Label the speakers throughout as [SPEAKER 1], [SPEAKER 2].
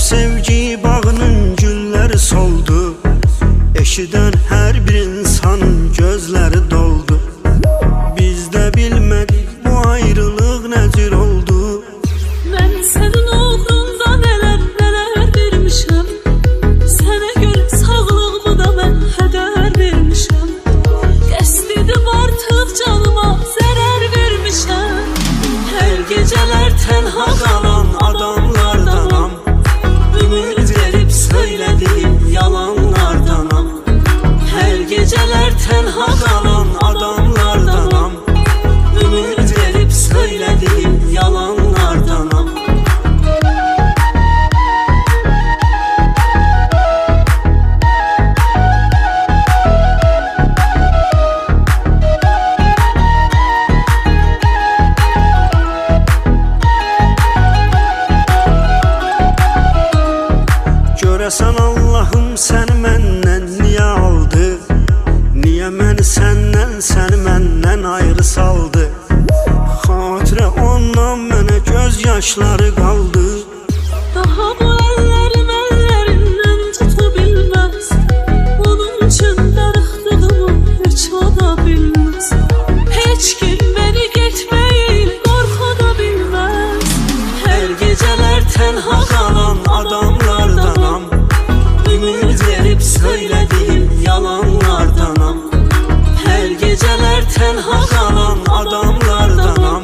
[SPEAKER 1] sevgi bağının gülleri soldu. Eşiden her bir insanın gözleri doldu. Biz de bilmedik bu ayrılık necir oldu.
[SPEAKER 2] Ben senin uğrunda neler neler vermişim. Sana göre sağlığımı da ben heder vermişim. Qəsdidim artık canıma zarar vermişim. Her geceler tenha kalan adamlardanam. Ümit verip söylediğim yalanlardanam. Her geceler tenha kalan adamlardanam. Ümit verip söylediğim yalanlardanam.
[SPEAKER 1] Görəsən Allahım səni məndən niyə aldı? Niyə məni səndən, səni məndən ayrı saldı? Xatirə ondan mənə göz yaşları qaldı.
[SPEAKER 2] Daha bu ellerim ellerinden tutabilmez. Onun için darıxdığımı hiç o da bilmez. Hiç kim beni geçmeyin korku da bilmez. Her geceler tenha kalan adamlardanam. Ümit verip söylediğim yalanlardanam. Her geceler tenha kalan adamlardanam.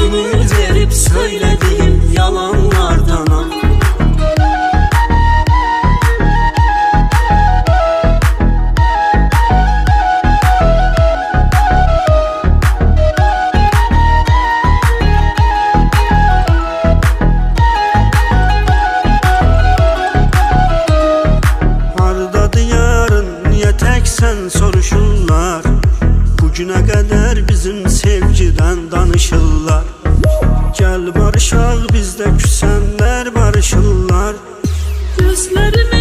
[SPEAKER 2] Ümit verip söylediğim yalanlardanam. Sən soruşurlar, bugüne kadar bizim sevgiden danışırlar. Gel barışaq bizdə küsənlər barışırlar. Gözlerimi